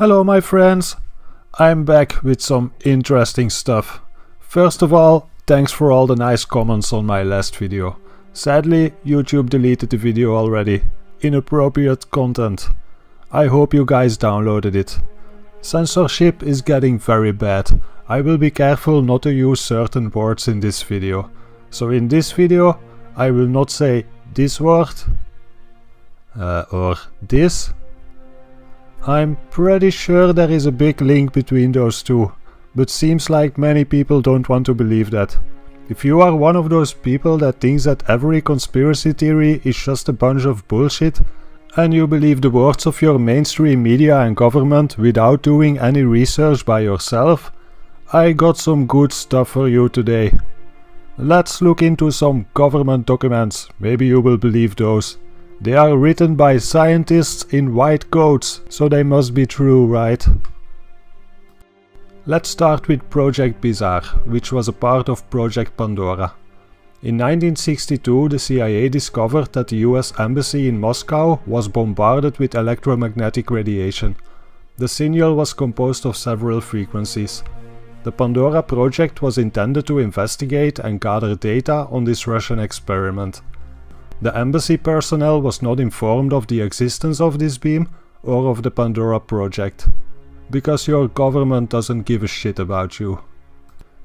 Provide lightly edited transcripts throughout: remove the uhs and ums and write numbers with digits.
Hello my friends, I'm back with some interesting stuff. First of all, thanks for all the nice comments on my last video. Sadly, YouTube deleted the video already. Inappropriate content. I hope you guys downloaded it. Censorship is getting very bad. I will be careful not to use certain words in this video. So in this video, I will not say this word or this. I'm pretty sure there is a big link between those two, but seems like many people don't want to believe that. If you are one of those people that thinks that every conspiracy theory is just a bunch of bullshit, and you believe the words of your mainstream media and government without doing any research by yourself, I got some good stuff for you today. Let's look into some government documents, maybe you will believe those. They are written by scientists in white coats, so they must be true, right? Let's start with Project Bizarre, which was a part of Project Pandora. In 1962, the CIA discovered that the US Embassy in Moscow was bombarded with electromagnetic radiation. The signal was composed of several frequencies. The Pandora project was intended to investigate and gather data on this Russian experiment. The embassy personnel was not informed of the existence of this beam or of the Pandora project, because your government doesn't give a shit about you.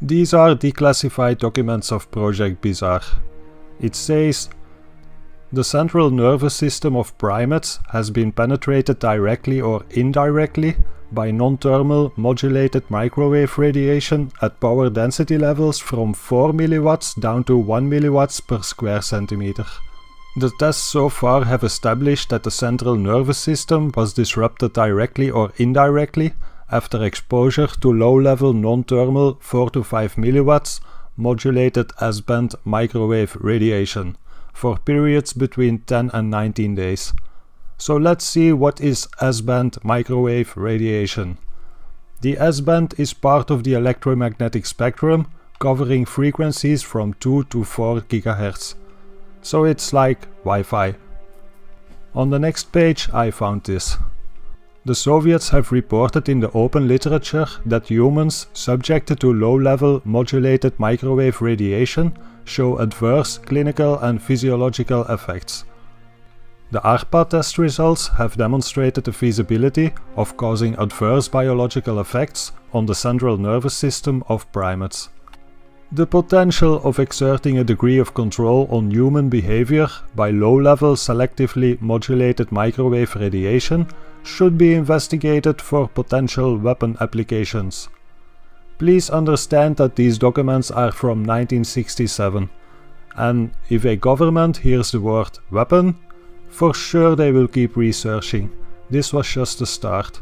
These are declassified documents of Project Bizarre. It says, the central nervous system of primates has been penetrated directly or indirectly by non-thermal modulated microwave radiation at power density levels from 4 mW down to 1 mW per square centimeter. The tests so far have established that the central nervous system was disrupted directly or indirectly after exposure to low-level non-thermal 4 to 5 mW modulated S-band microwave radiation for periods between 10 and 19 days. So let's see what is S-band microwave radiation. The S-band is part of the electromagnetic spectrum covering frequencies from 2 to 4 GHz. So it's like Wi-Fi. On the next page I found this. The Soviets have reported in the open literature that humans subjected to low-level modulated microwave radiation show adverse clinical and physiological effects. The ARPA test results have demonstrated the feasibility of causing adverse biological effects on the central nervous system of primates. The potential of exerting a degree of control on human behavior by low-level selectively modulated microwave radiation should be investigated for potential weapon applications. Please understand that these documents are from 1967, and if a government hears the word weapon, for sure they will keep researching. This was just the start.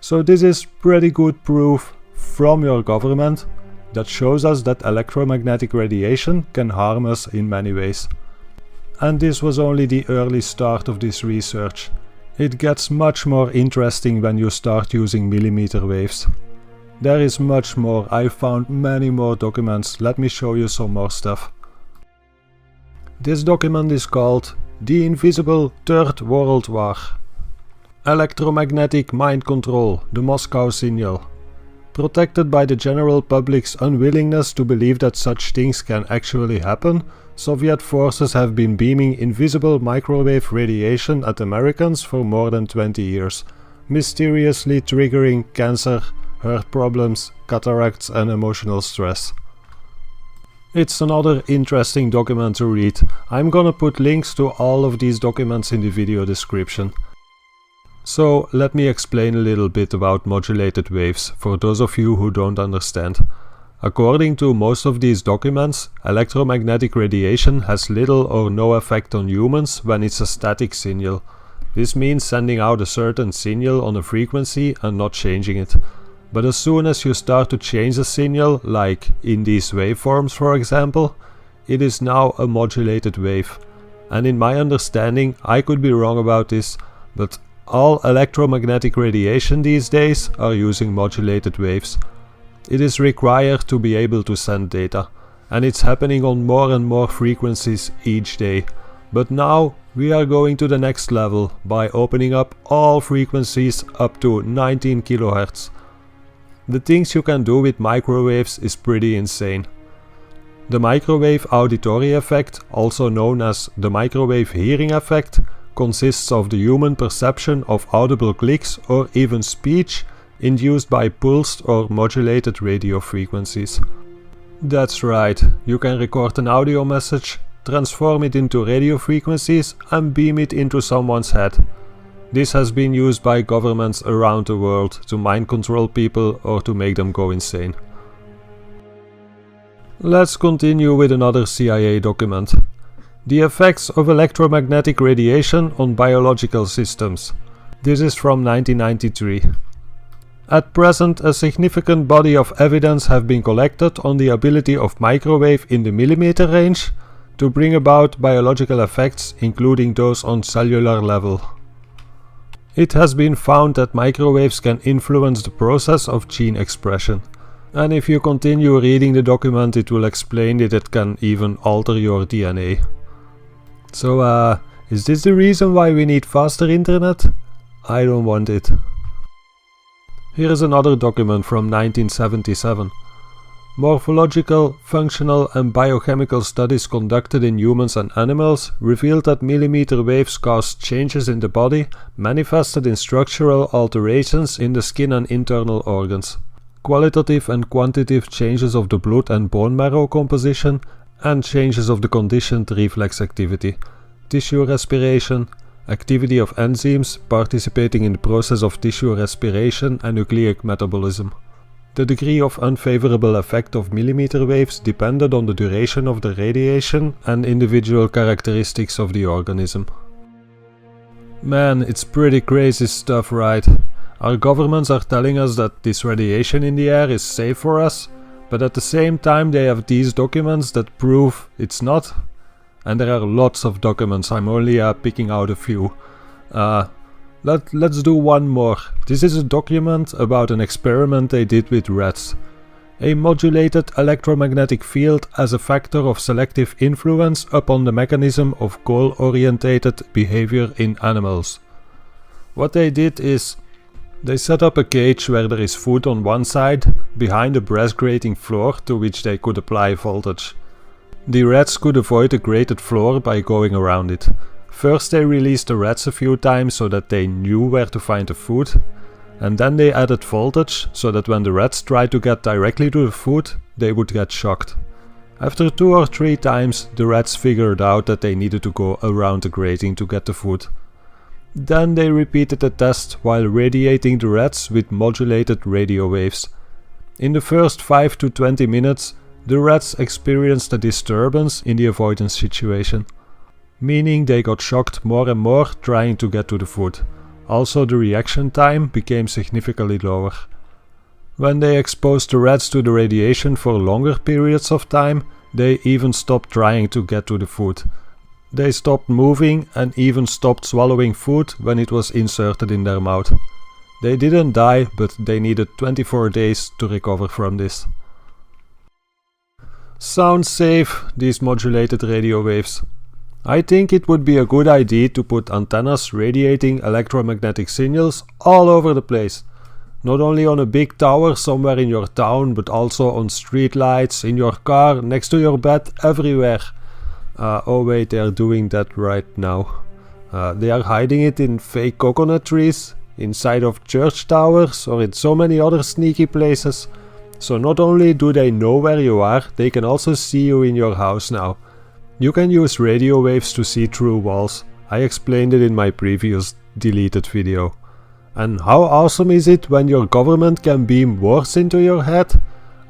So this is pretty good proof from your government that shows us that electromagnetic radiation can harm us in many ways. And this was only the early start of this research. It gets much more interesting when you start using millimeter waves. There is much more. I found many more documents. Let me show you some more stuff. This document is called The Invisible Third World War. Electromagnetic Mind Control, the Moscow Signal. Protected by the general public's unwillingness to believe that such things can actually happen, Soviet forces have been beaming invisible microwave radiation at Americans for more than 20 years, mysteriously triggering cancer, heart problems, cataracts and emotional stress. It's another interesting document to read. I'm gonna put links to all of these documents in the video description. So let me explain a little bit about modulated waves for those of you who don't understand. According to most of these documents, electromagnetic radiation has little or no effect on humans when it's a static signal. This means sending out a certain signal on a frequency and not changing it. But as soon as you start to change the signal, like in these waveforms for example, it is now a modulated wave. And in my understanding, I could be wrong about this, but all electromagnetic radiation these days are using modulated waves. It is required to be able to send data, and it's happening on more and more frequencies each day. But now We are going to the next level by opening up all frequencies up to 19 kHz. The things you can do with microwaves is pretty insane. The microwave auditory effect, also known as the microwave hearing effect, consists of the human perception of audible clicks or even speech induced by pulsed or modulated radio frequencies. That's right, you can record an audio message, transform it into radio frequencies and beam it into someone's head. This has been used by governments around the world to mind control people or to make them go insane. Let's continue with another CIA document. The effects of electromagnetic radiation on biological systems. This is from 1993. At present, a significant body of evidence have been collected on the ability of microwave in the millimeter range to bring about biological effects, including those on cellular level. It has been found that microwaves can influence the process of gene expression. And if you continue reading the document, it will explain that it can even alter your DNA. So, is this the reason why we need faster internet? I don't want it. Here is another document from 1977. Morphological, functional and biochemical studies conducted in humans and animals revealed that millimeter waves caused changes in the body manifested in structural alterations in the skin and internal organs, qualitative and quantitative changes of the blood and bone marrow composition, and changes of the conditioned reflex activity, tissue respiration, activity of enzymes participating in the process of tissue respiration and nucleic metabolism. The degree of unfavorable effect of millimeter waves depended on the duration of the radiation and individual characteristics of the organism. Man, it's pretty crazy stuff, right? Our governments are telling us that this radiation in the air is safe for us, but at the same time they have these documents that prove it's not. And there are lots of documents, I'm only picking out a few. Let's do one more. This is a document about an experiment they did with rats. A modulated electromagnetic field as a factor of selective influence upon the mechanism of goal-orientated behavior in animals. What they did is, they set up a cage where there is food on one side, behind a brass grating floor to which they could apply voltage. The rats could avoid the grated floor by going around it. First they released the rats a few times so that they knew where to find the food, and then they added voltage so that when the rats tried to get directly to the food, they would get shocked. After 2 or 3 times, the rats figured out that they needed to go around the grating to get the food. Then they repeated the test while radiating the rats with modulated radio waves. In the first 5 to 20 minutes, the rats experienced a disturbance in the avoidance situation, meaning they got shocked more and more trying to get to the food. Also, the reaction time became significantly lower. When they exposed the rats to the radiation for longer periods of time, they even stopped trying to get to the food. They stopped moving and even stopped swallowing food when it was inserted in their mouth. They didn't die, but they needed 24 days to recover from this. Sounds safe, these modulated radio waves. I think it would be a good idea to put antennas radiating electromagnetic signals all over the place. Not only on a big tower somewhere in your town, but also on street lights, in your car, next to your bed, everywhere. Oh wait, they are doing that right now. They are hiding it in fake coconut trees, inside of church towers, or in so many other sneaky places. So not only do they know where you are, they can also see you in your house now. You can use radio waves to see through walls. I explained it in my previous deleted video. And how awesome is it when your government can beam words into your head?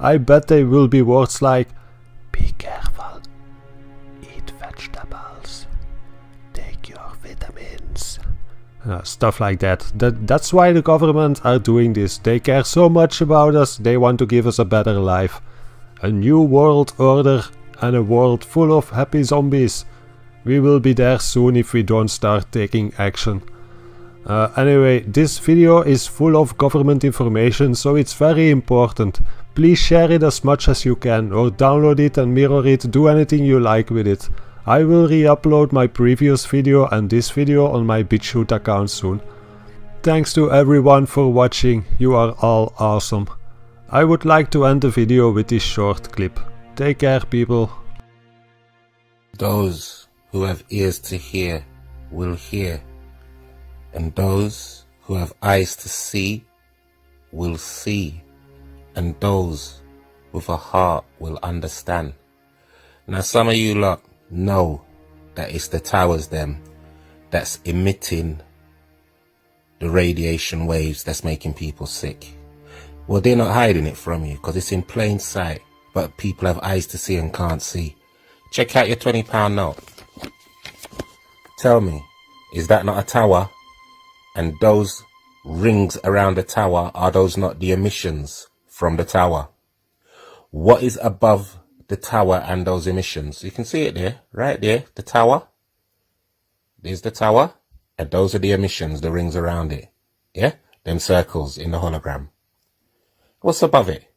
I bet they will be words like, "Be careful, eat vegetables, take your vitamins." Stuff like that. That's why the government are doing this. They care so much about us, they want to give us a better life. A new world order and a world full of happy zombies. We will be there soon if we don't start taking action. Anyway, this video is full of government information, so it's very important. Please share it as much as you can, or download it and mirror it, do anything you like with it. I will re-upload my previous video and this video on my BitChute account soon. Thanks to everyone for watching, you are all awesome. I would like to end the video with this short clip. Take care, people. Those who have ears to hear will hear, and those who have eyes to see will see, and those with a heart will understand. Now some of you lot know that it's the towers them that's emitting the radiation waves that's making people sick. Well, they're not hiding it from you because it's in plain sight, but people have eyes to see and can't see. Check out your £20 note. Tell me, is that not a tower? And those rings around the tower, are those not the emissions from the tower? What is above the tower and those emissions? You can see it there, right there, the tower. There's the tower, and those are the emissions, the rings around it. Yeah? Them circles in the hologram. What's above it?